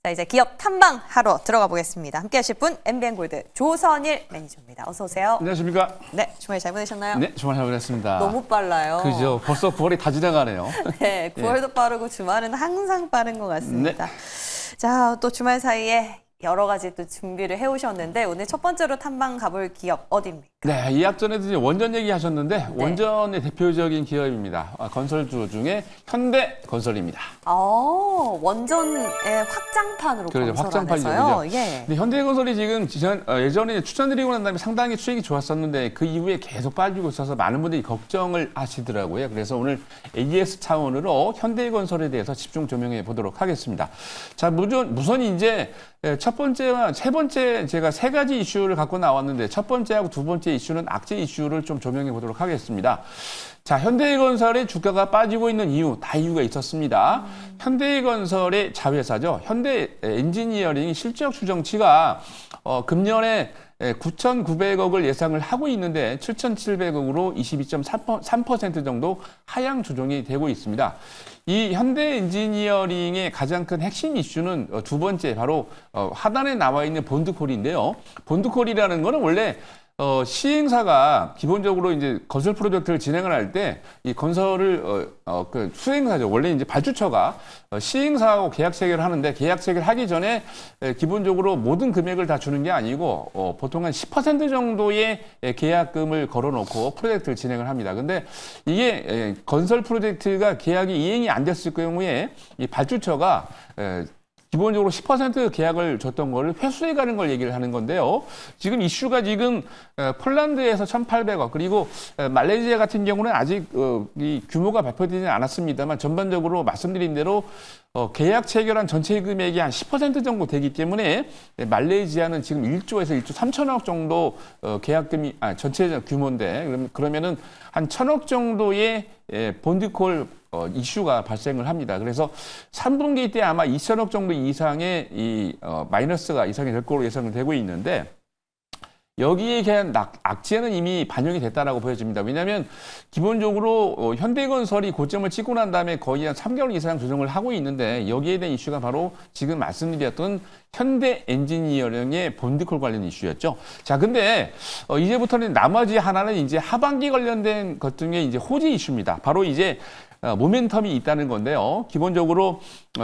자, 이제 기업 탐방하러 들어가 보겠습니다. 함께 하실 분 MBN골드 조선일 매니저입니다. 어서 오세요. 안녕하십니까? 네, 주말 잘 보내셨나요? 네, 주말 잘 보냈습니다. 너무 빨라요. 그죠? 벌써 9월이 다 지나가네요. 네, 9월도 빠르고 주말은 항상 빠른 것 같습니다. 자, 또 주말 사이에 여러 가지 또 준비를 해오셨는데 오늘 첫 번째로 탐방 가볼 기업 어디입니까? 네, 이 앞전에도 이제 원전 얘기하셨는데 원전의 대표적인 기업입니다. 건설주 중에 현대건설입니다. 원전의 확장판으로 그렇죠, 건설하면서요. 확장판이죠. 예. 근데 현대건설이 지금 예전에 추천드리고 난 다음에 상당히 수익이 좋았었는데 그 이후에 계속 빠지고 있어서 많은 분들이 걱정을 하시더라고요. 그래서 오늘 AS 차원으로 현대건설에 대해서 집중 조명해 보도록 하겠습니다. 자, 우선 이제 첫 번째와 세 번째 제가 세 가지 이슈를 갖고 나왔는데 첫 번째하고 두 번째 이슈는 악재 이슈를 좀 조명해 보도록 하겠습니다. 자, 현대건설의 주가가 빠지고 있는 이유, 다 이유가 있었습니다. 현대건설의 자회사죠. 현대엔지니어링이 실적 추정치가 금년에 9,900억을 예상을 하고 있는데 7,700억으로 22.3% 정도 하향 조정이 되고 있습니다. 이 현대엔지니어링의 가장 큰 핵심 이슈는 두 번째 바로 하단에 나와 있는 본드콜인데요. 본드콜이라는 거는 원래 시행사가 기본적으로 이제 건설 프로젝트를 진행을 할 때 이 건설을 그 수행사죠. 원래 이제 발주처가 시행사하고 계약 체결을 하는데 계약 체결하기 전에 기본적으로 모든 금액을 다 주는 게 아니고 보통 한 10% 정도의 계약금을 걸어놓고 프로젝트를 진행을 합니다. 근데 이게 건설 프로젝트가 계약이 이행이 안 됐을 경우에 이 발주처가 기본적으로 10% 계약을 줬던 거를 회수해 가는 걸 얘기를 하는 건데요. 지금 이슈가 지금 폴란드에서 1,800억 그리고 말레이시아 같은 경우는 아직 이 규모가 발표되지 않았습니다만 전반적으로 말씀드린 대로 계약 체결한 전체 금액이 한 10% 정도 되기 때문에 말레이시아는 지금 1조에서 1조 3천억 정도 계약금이 전체 규모인데 그러면은 한 1,000억 정도의 본드콜 이슈가 발생을 합니다. 그래서 3분기 때 아마 2천억 정도 이상의 이 마이너스가 이상이 될 거로 예상이 되고 있는데 여기에 대한 악재는 이미 반영이 됐다라고 보여집니다. 왜냐하면 기본적으로 현대건설이 고점을 찍고 난 다음에 거의 한 3개월 이상 조정을 하고 있는데 여기에 대한 이슈가 바로 지금 말씀드렸던 현대엔지니어링의 본드콜 관련 이슈였죠. 자, 근데 이제부터는 나머지 하나는 이제 하반기 관련된 것 중에 이제 호재 이슈입니다. 바로 이제 모멘텀이 있다는 건데요. 기본적으로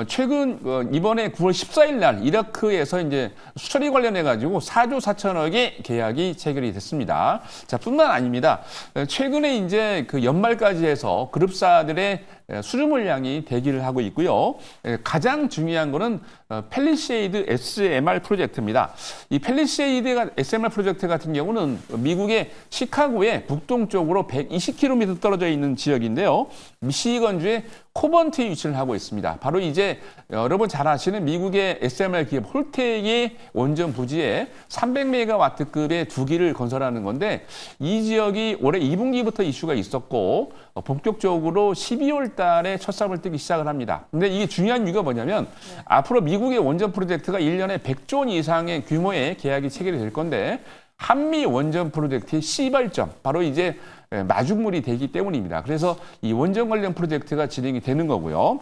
최근 이번에 9월 14일 날 이라크에서 이제 수처리 관련해 가지고 4조 4천억의 계약이 체결이 됐습니다. 자, 뿐만 아닙니다. 최근에 이제 그 연말까지 해서 그룹사들의 수주 물량이 대기를 하고 있고요. 가장 중요한 거는 팰리세이드 SMR 프로젝트입니다. 이 팰리세이드 SMR 프로젝트 같은 경우는 미국의 시카고의 북동쪽으로 120km 떨어져 있는 지역인데요. 미시건주의 코번트에 위치를 하고 있습니다. 바로 이제 여러분 잘 아시는 미국의 SMR 기업 홀텍의 원전 부지에 300메가와트급의 두 기를 건설하는 건데 이 지역이 올해 2분기부터 이슈가 있었고 본격적으로 12월 달에 첫 삽을 뜨기 시작을 합니다. 근데 이게 중요한 이유가 뭐냐면 앞으로 미국의 원전 프로젝트가 1년에 100조 원 이상의 규모의 계약이 체결이 될 건데 한미 원전 프로젝트의 시발점, 바로 이제 마중물이 되기 때문입니다. 그래서 이 원전 관련 프로젝트가 진행이 되는 거고요.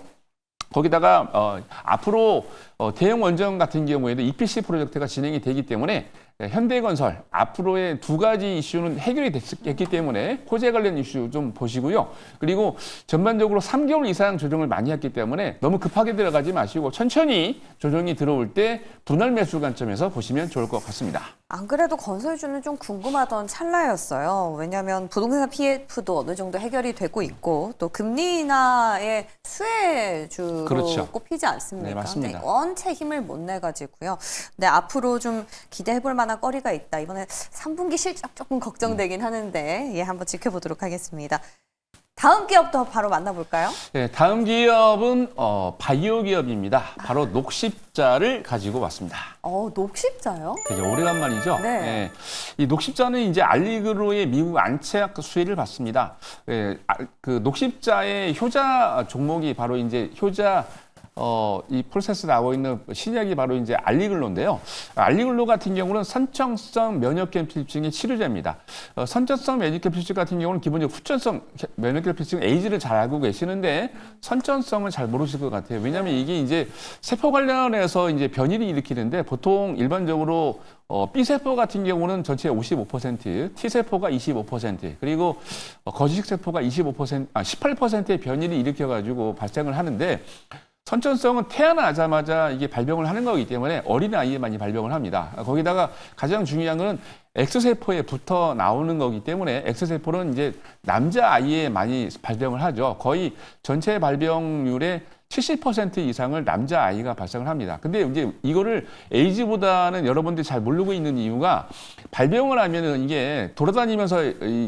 거기다가 앞으로 대형 원전 같은 경우에도 EPC 프로젝트가 진행이 되기 때문에 현대건설 앞으로의 두 가지 이슈는 해결이 됐기 때문에 호재 관련 이슈 좀 보시고요. 그리고 전반적으로 3개월 이상 조정을 많이 했기 때문에 너무 급하게 들어가지 마시고 천천히 조정이 들어올 때 분할 매수 관점에서 보시면 좋을 것 같습니다. 안 그래도 건설주는 좀 궁금하던 찰나였어요. 왜냐하면 부동산 PF도 어느 정도 해결이 되고 있고 또 금리 인하의 수혜주로 그렇죠. 꼽히지 않습니까? 네, 맞습니다. 근데 원체 힘을 못 내가지고요. 근데 앞으로 좀 기대해볼 만한 거리가 있다. 이번에 3분기 실적 조금 걱정되긴 하는데 한번 지켜보도록 하겠습니다. 다음 기업도 바로 만나볼까요? 네, 다음 기업은 바이오 기업입니다. 바로 녹십자를 가지고 왔습니다. 녹십자요? 그죠, 오래간만이죠. 네. 네. 이 녹십자는 이제 알리그로의 미국 안채약 수혜를 받습니다. 그 녹십자의 효자 종목이 바로 이제 효자 이 프로세스 나오고 있는 신약이 바로 이제 알리글로인데요. 알리글로 같은 경우는 선천성 면역결핍증의 치료제입니다. 선천성 면역결핍증 같은 경우는 기본적으로 후천성 면역결핍증 에이즈를 잘 알고 계시는데 선천성은 잘 모르실 것 같아요. 왜냐하면 이게 이제 세포 관련해서 이제 변이를 일으키는데 보통 일반적으로 B세포 같은 경우는 전체의 55%, T세포가 25%, 그리고 거식세포가 18%의 변이를 일으켜가지고 발생을 하는데 선천성은 태어나자마자 이게 발병을 하는 거기 때문에 어린아이에 많이 발병을 합니다. 거기다가 가장 중요한 거는 X세포에 붙어 나오는 거기 때문에 X세포는 이제 남자아이에 많이 발병을 하죠. 거의 전체 발병률의 70% 이상을 남자아이가 발생을 합니다. 근데 이제 이거를 에이즈보다는 여러분들이 잘 모르고 있는 이유가 발병을 하면은 이게 돌아다니면서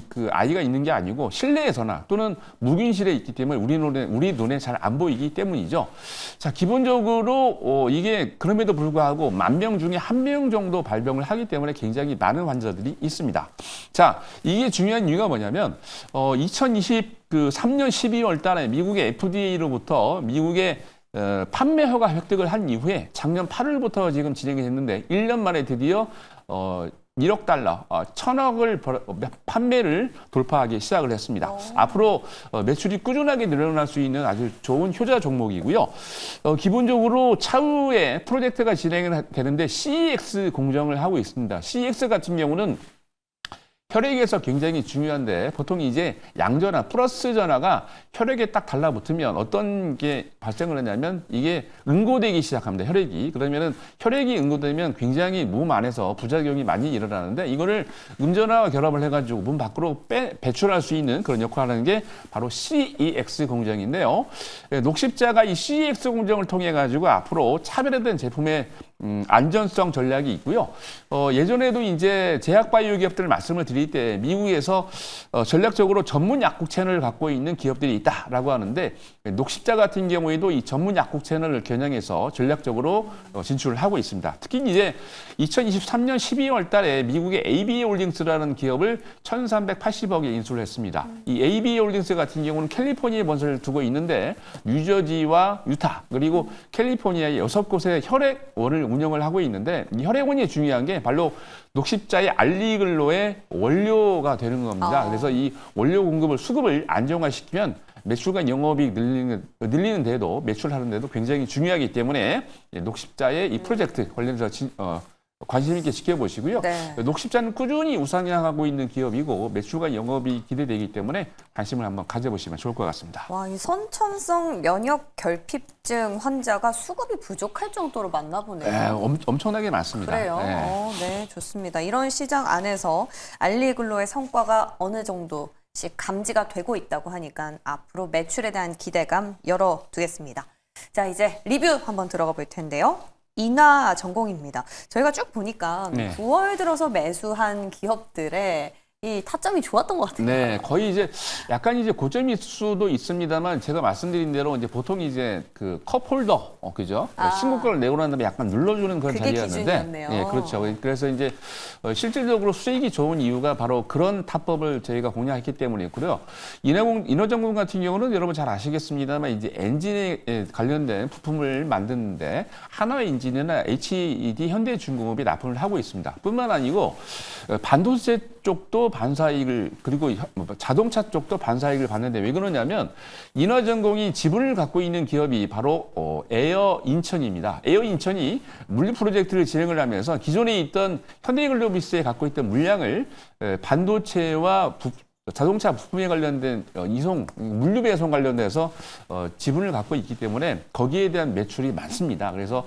그 아이가 있는 게 아니고 실내에서나 또는 무균실에 있기 때문에 우리 눈에 잘 안 보이기 때문이죠. 자, 기본적으로 이게 그럼에도 불구하고 10,000명 중에 1명 정도 발병을 하기 때문에 굉장히 많은 환자들이 있습니다. 자, 이게 중요한 이유가 뭐냐면 2023년 12월 달에 미국의 FDA로부터 미국의 판매 허가 획득을 한 이후에 작년 8월부터 지금 진행이 됐는데 1년 만에 드디어 1억 달러, 1,000억을 판매를 돌파하기 시작을 했습니다. 앞으로 매출이 꾸준하게 늘어날 수 있는 아주 좋은 효자 종목이고요. 기본적으로 차후에 프로젝트가 진행이 되는데 CEX 공정을 하고 있습니다. CEX 같은 경우는 혈액에서 굉장히 중요한데 보통 이제 양전화, 플러스 전화가 혈액에 딱 달라붙으면 어떤 게 발생을 하냐면 이게 응고되기 시작합니다. 혈액이. 그러면은 혈액이 응고되면 굉장히 몸 안에서 부작용이 많이 일어나는데 이거를 음전화와 결합을 해가지고 몸 밖으로 배출할 수 있는 그런 역할을 하는 게 바로 CEX 공정인데요. 녹십자가 이 CEX 공정을 통해 가지고 앞으로 차별화된 제품의 안전성 전략이 있고요. 예전에도 이제 제약바이오 기업들 말씀을 드릴 때 미국에서 전략적으로 전문 약국 채널을 갖고 있는 기업들이 있다라고 하는데 녹십자 같은 경우에도 이 전문 약국 채널을 겨냥해서 전략적으로 진출을 하고 있습니다. 특히 이제 2023년 12월 달에 미국의 AB홀딩스라는 기업을 1,380억에 인수를 했습니다. 이 AB홀딩스 같은 경우는 캘리포니아에 본사를 두고 있는데 뉴저지와 유타 그리고 캘리포니아의 6곳의 혈액원을 운영을 하고 있는데 이 혈액원이 중요한 게 바로 녹십자의 알리글로의 원료가 되는 겁니다. 그래서 이 원료 공급을 수급을 안정화시키면 매출과 영업이익 늘리는 데도 매출하는 데도 굉장히 중요하기 때문에 녹십자의 이 프로젝트 관련해서 관심 있게 지켜보시고요. 네. 녹십자는 꾸준히 우상향하고 있는 기업이고 매출과 영업이 기대되기 때문에 관심을 한번 가져보시면 좋을 것 같습니다. 와, 이 선천성 면역 결핍증 환자가 수급이 부족할 정도로 많나 보네요. 네, 엄청나게 많습니다. 그래요? 네. 네, 좋습니다. 이런 시장 안에서 알리글로의 성과가 어느 정도씩 감지가 되고 있다고 하니까 앞으로 매출에 대한 기대감 열어두겠습니다. 자, 이제 리뷰 한번 들어가 볼 텐데요. 인하 전공입니다. 저희가 쭉 보니까 네. 9월 들어서 매수한 기업들의 이 타점이 좋았던 것 같아요. 네, 거의 이제 약간 이제 고점일 수도 있습니다만 제가 말씀드린 대로 이제 보통 이제 그 컵홀더, 그죠? 신고가를 내고 난 다음에 약간 눌러주는 그런 그게 자리였는데, 기준이었네요. 네, 그렇죠. 그래서 이제 실질적으로 수익이 좋은 이유가 바로 그런 타법을 저희가 공략했기 때문이었고요. 인허전공 같은 경우는 여러분 잘 아시겠습니다만 이제 엔진에 관련된 부품을 만드는데 한화엔진이나 HED 현대중공업이 납품을 하고 있습니다. 뿐만 아니고 반도체 쪽도 반사이익을 그리고 자동차 쪽도 반사이익을 받는데 왜 그러냐면 인화전공이 지분을 갖고 있는 기업이 바로 에어 인천입니다. 에어 인천이 물류 프로젝트를 진행을 하면서 기존에 있던 현대글로비스에 갖고 있던 물량을 반도체와 자동차 부품에 관련된 이송, 물류 배송 관련돼서 지분을 갖고 있기 때문에 거기에 대한 매출이 많습니다. 그래서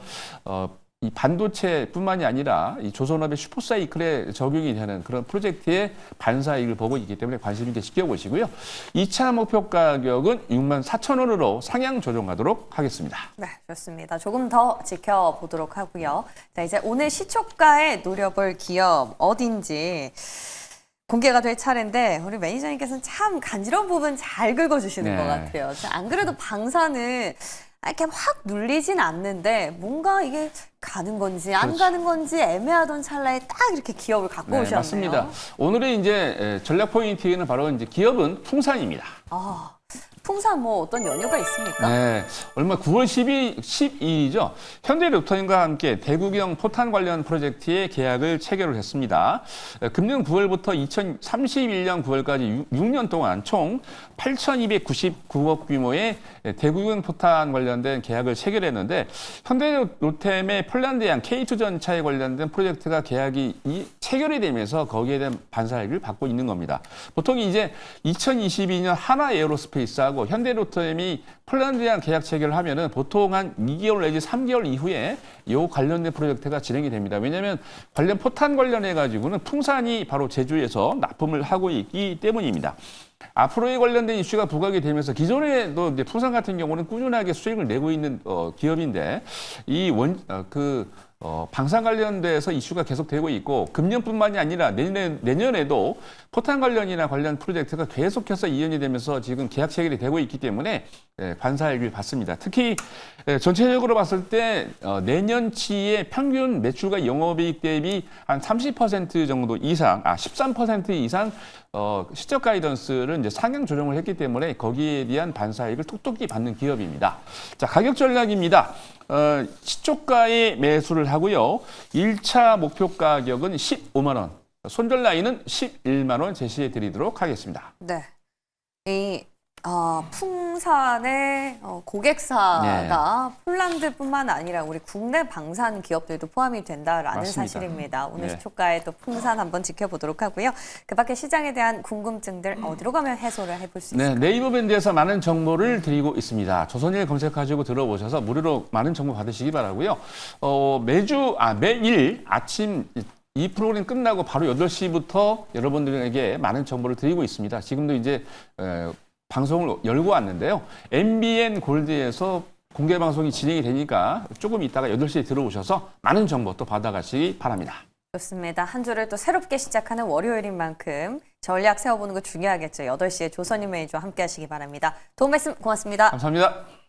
이 반도체뿐만이 아니라 이 조선업의 슈퍼사이클에 적용이 되는 그런 프로젝트의 반사이익을 보고 있기 때문에 관심 있게 지켜보시고요. 2차 목표 가격은 64,000원으로 상향 조정하도록 하겠습니다. 네, 좋습니다. 조금 더 지켜보도록 하고요. 자, 이제 오늘 시초가에 노려볼 기업 어딘지 공개가 될 차례인데 우리 매니저님께서는 참 간지러운 부분 잘 긁어주시는 것 같아요. 안 그래도 방사는 이렇게 확 눌리진 않는데 뭔가 이게 가는 건지 안 가는 건지 애매하던 찰나에 딱 이렇게 기업을 갖고 오셨네요. 맞습니다. 오늘의 이제 전략 포인트는 바로 이제 기업은 풍산입니다. 풍산 뭐 어떤 연유가 있습니까? 네, 얼마 9월 12일이죠. 현대로터임과 함께 대구경 포탄 관련 프로젝트의 계약을 체결을 했습니다. 금년 9월부터 2031년 9월까지 6년 동안 총 8,299억 규모의 대구경 포탄 관련된 계약을 체결했는데 현대로템의 폴란드양 K2 전차에 관련된 프로젝트가 계약이 체결이 되면서 거기에 대한 반사익을 받고 있는 겁니다. 보통 이제 2022년 하나 에어로스페이스하고 현대로템이 폴란드양 계약 체결을 하면은 보통 한 2개월 내지 3개월 이후에 이 관련된 프로젝트가 진행이 됩니다. 왜냐하면 관련 포탄 관련해 가지고는 풍산이 바로 제주에서 납품을 하고 있기 때문입니다. 앞으로에 관련된 이슈가 부각이 되면서 기존에도 이제 풍산 같은 경우는 꾸준하게 수익을 내고 있는 기업인데 방산 관련돼서 이슈가 계속되고 있고 금년뿐만이 아니라 내년에도 포탄 관련이나 관련 프로젝트가 계속해서 이연이 되면서 지금 계약 체결이 되고 있기 때문에 반사익을 받습니다. 특히 전체적으로 봤을 때 내년치의 평균 매출과 영업이익 대비 한 30% 정도 이상, 13% 이상 실적 가이던스를 이제 상향 조정을 했기 때문에 거기에 대한 반사익을 톡톡히 받는 기업입니다. 자, 가격 전략입니다. 시초가에 매수를 하고요. 1차 목표 가격은 15만 원, 손절 라인은 11만 원 제시해 드리도록 하겠습니다. 네. 이 풍산의 고객사가 폴란드뿐만 아니라 우리 국내 방산 기업들도 포함이 된다라는 맞습니다. 사실입니다. 오늘 네. 시초가에 또 풍산 한번 지켜보도록 하고요. 그 밖에 시장에 대한 궁금증들 어디로 가면 해소를 해볼 수 있을까요? 네, 네이버 밴드에서 많은 정보를 드리고 있습니다. 조선일 검색하시고 들어보셔서 무료로 많은 정보 받으시기 바라고요. 매일 아침 이 프로그램 끝나고 바로 8시부터 여러분들에게 많은 정보를 드리고 있습니다. 지금도 이제 방송을 열고 왔는데요. MBN 골드에서 공개 방송이 진행이 되니까 조금 이따가 8시에 들어오셔서 많은 정보 또 받아가시기 바랍니다. 좋습니다. 한 주를 또 새롭게 시작하는 월요일인 만큼 전략 세워보는 거 중요하겠죠. 8시에 조선일 매니저와 함께 하시기 바랍니다. 도움 말씀 고맙습니다. 감사합니다.